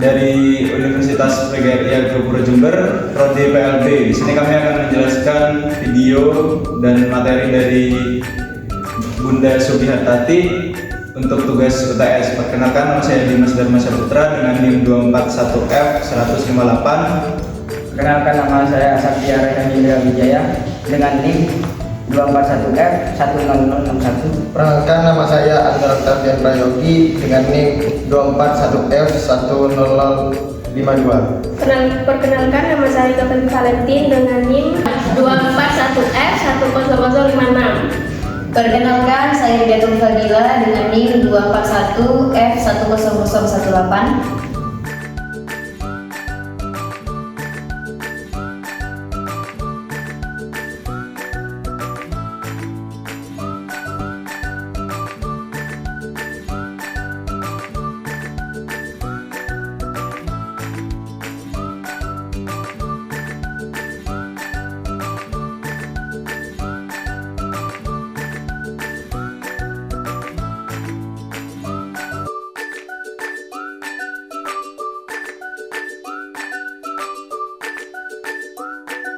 dari Universitas PGRI Agropuro Jember, Prodi PLB. Di sini kami akan menjelaskan video dan materi dari Bunda Subihartati untuk tugas UTS. Perkenalkan, nama saya Dimas Dharma Saputra dengan NIM 241F158. Perkenalkan, nama saya Satya Rehanindra Wijaya dengan NIM 241F10061. Perkenalkan, nama saya Andra Tardian Prayogi dengan NIM 241F10052. Perkenalkan, nama saya Taufik Valentin dengan NIM 241F10056. Perkenalkan, saya Diatul Fadila dengan NIM 241F10018.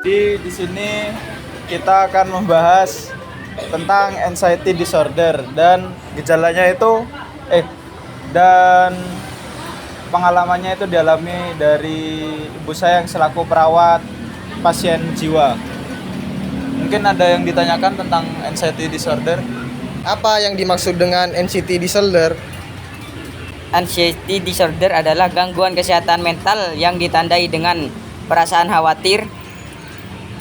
Di sini kita akan membahas tentang anxiety disorder dan gejalanya itu dan pengalamannya itu dialami dari ibu saya yang selaku perawat pasien jiwa. Mungkin ada yang ditanyakan tentang anxiety disorder. Apa yang dimaksud dengan anxiety disorder? Anxiety disorder adalah gangguan kesehatan mental yang ditandai dengan perasaan khawatir,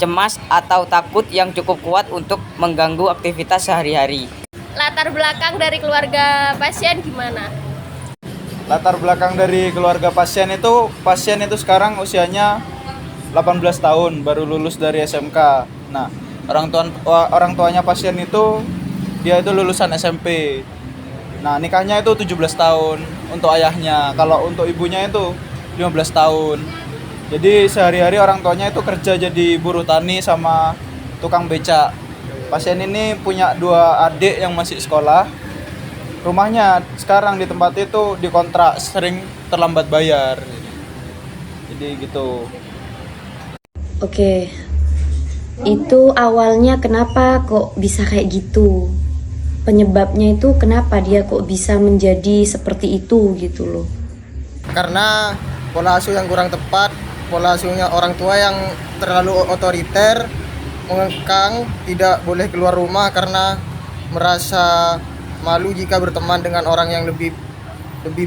cemas atau takut yang cukup kuat untuk mengganggu aktivitas sehari-hari. Latar belakang dari keluarga pasien gimana? Latar belakang dari keluarga pasien itu sekarang usianya 18 tahun, baru lulus dari SMK. Nah, orang tuanya pasien itu dia itu lulusan SMP. Nah, nikahnya itu 17 tahun untuk ayahnya. Kalau untuk ibunya itu 15 tahun. Jadi sehari-hari orang tuanya itu kerja jadi buruh tani sama tukang becak. Pasien ini punya 2 adik yang masih sekolah. Rumahnya sekarang di tempat itu dikontrak, sering terlambat bayar. Jadi gitu. Oke, itu awalnya kenapa kok bisa kayak gitu? Penyebabnya itu kenapa dia kok bisa menjadi seperti itu gitu loh? Karena pola asuh yang kurang tepat, pola asuhnya orang tua yang terlalu otoriter, mengekang, tidak boleh keluar rumah karena merasa malu jika berteman dengan orang yang lebih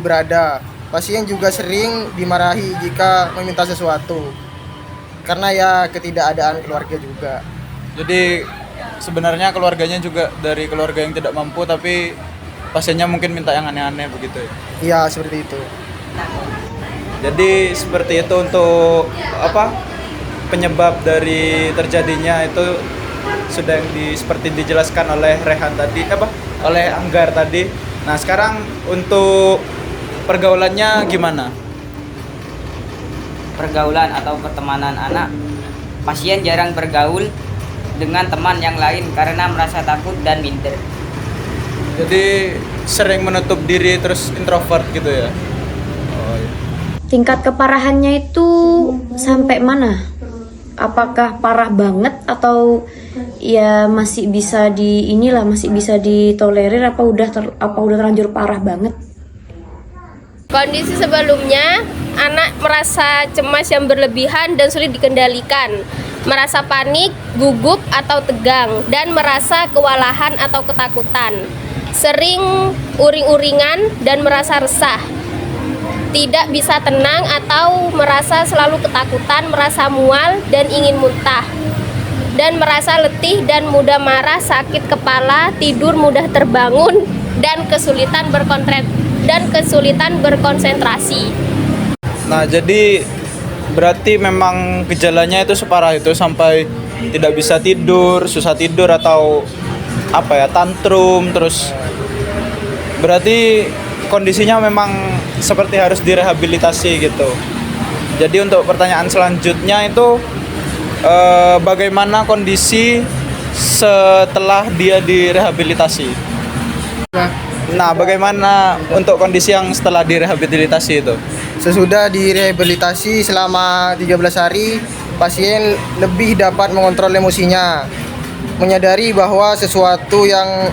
berada. Pasien juga sering dimarahi jika meminta sesuatu karena ya ketidakadaan keluarga juga. Jadi sebenarnya keluarganya juga dari keluarga yang tidak mampu, tapi pasiennya mungkin minta yang aneh-aneh begitu ya. Iya, seperti itu. Jadi seperti itu untuk penyebab dari terjadinya itu sudah seperti dijelaskan oleh Rehan tadi, oleh Anggar tadi. Nah, sekarang untuk pergaulannya gimana? Pergaulan atau pertemanan anak, pasien jarang bergaul dengan teman yang lain karena merasa takut dan minder. Jadi sering menutup diri terus introvert gitu ya. Oh, iya. Tingkat keparahannya itu sampai mana? Apakah parah banget atau ya masih bisa masih bisa ditolerir, apa udah terlanjur parah banget? Kondisi sebelumnya, anak merasa cemas yang berlebihan dan sulit dikendalikan, merasa panik, gugup atau tegang, dan merasa kewalahan atau ketakutan. Sering uring-uringan dan merasa resah. Tidak bisa tenang atau merasa selalu ketakutan, merasa mual dan ingin muntah. Dan merasa letih dan mudah marah, sakit kepala, tidur mudah terbangun, dan kesulitan berkonsentrasi. Nah, jadi berarti memang gejalanya itu separah itu sampai tidak bisa tidur, susah tidur atau tantrum terus. Berarti kondisinya memang seperti harus direhabilitasi gitu. Jadi untuk pertanyaan selanjutnya itu bagaimana kondisi setelah dia direhabilitasi? Nah, bagaimana untuk kondisi yang setelah direhabilitasi itu? Sesudah direhabilitasi selama 13 hari, pasien lebih dapat mengontrol emosinya, menyadari bahwa sesuatu yang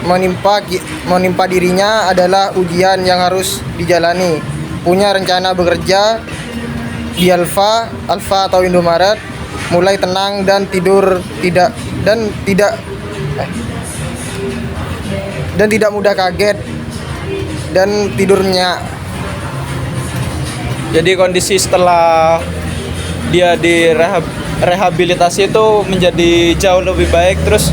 menimpa dirinya adalah ujian yang harus dijalani. Punya rencana bekerja di Alfa atau Indomaret, mulai tenang dan tidak mudah kaget dan tidurnya. Jadi kondisi setelah dia rehabilitasi itu menjadi jauh lebih baik, terus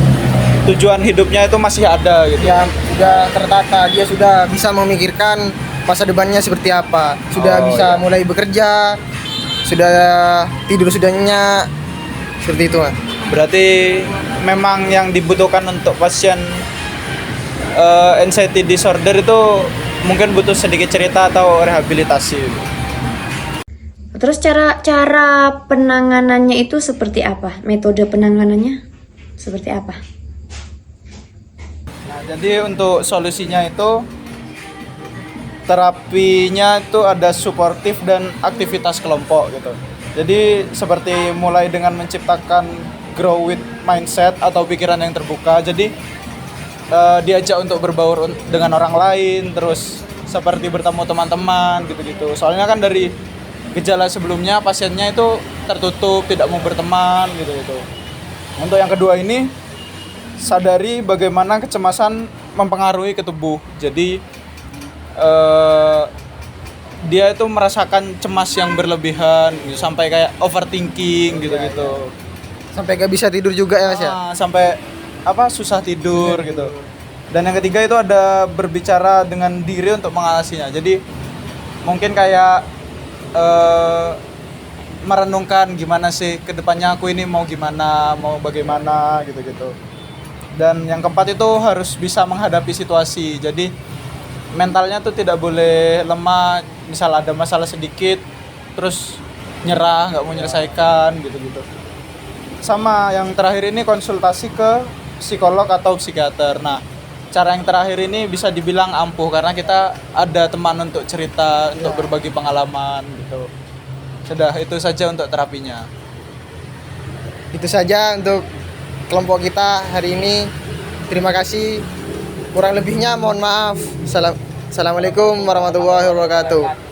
tujuan hidupnya itu masih ada gitu. Ya sudah tertata, dia sudah bisa memikirkan masa depannya seperti apa, sudah bisa mulai bekerja, sudah tidur sudah nyenyak, seperti itu Mas. Berarti memang yang dibutuhkan untuk pasien anxiety disorder itu mungkin butuh sedikit cerita atau rehabilitasi. Terus cara penanganannya itu seperti apa? Metode penanganannya seperti apa? Nah, jadi untuk solusinya itu terapinya itu ada suportif dan aktivitas kelompok gitu. Jadi seperti mulai dengan menciptakan grow with mindset atau pikiran yang terbuka. Jadi diajak untuk berbaur dengan orang lain, terus seperti bertemu teman-teman gitu-gitu. Soalnya kan dari gejala sebelumnya pasiennya itu tertutup, tidak mau berteman gitu-gitu. Untuk yang kedua ini sadari bagaimana kecemasan mempengaruhi ke tubuh. Jadi dia itu merasakan cemas yang berlebihan gitu, sampai kayak overthinking gitu-gitu. Sampai gak bisa tidur juga ya Mas ya? Sampai susah tidur gitu. Dan yang ketiga itu ada berbicara dengan diri untuk mengatasinya. Jadi mungkin kayak merenungkan gimana sih kedepannya aku ini mau gimana, mau bagaimana gitu-gitu. Dan yang keempat itu harus bisa menghadapi situasi. Jadi mentalnya tuh tidak boleh lemah. Misal ada masalah sedikit terus nyerah, nggak mau menyelesaikan gitu-gitu. Sama yang terakhir ini konsultasi ke psikolog atau psikiater. Nah, cara yang terakhir ini bisa dibilang ampuh karena kita ada teman untuk cerita, untuk berbagi pengalaman gitu. Sudah, itu saja untuk terapinya. Itu saja untuk kelompok kita hari ini. Terima kasih. Kurang lebihnya mohon maaf. Assalamualaikum warahmatullahi wabarakatuh.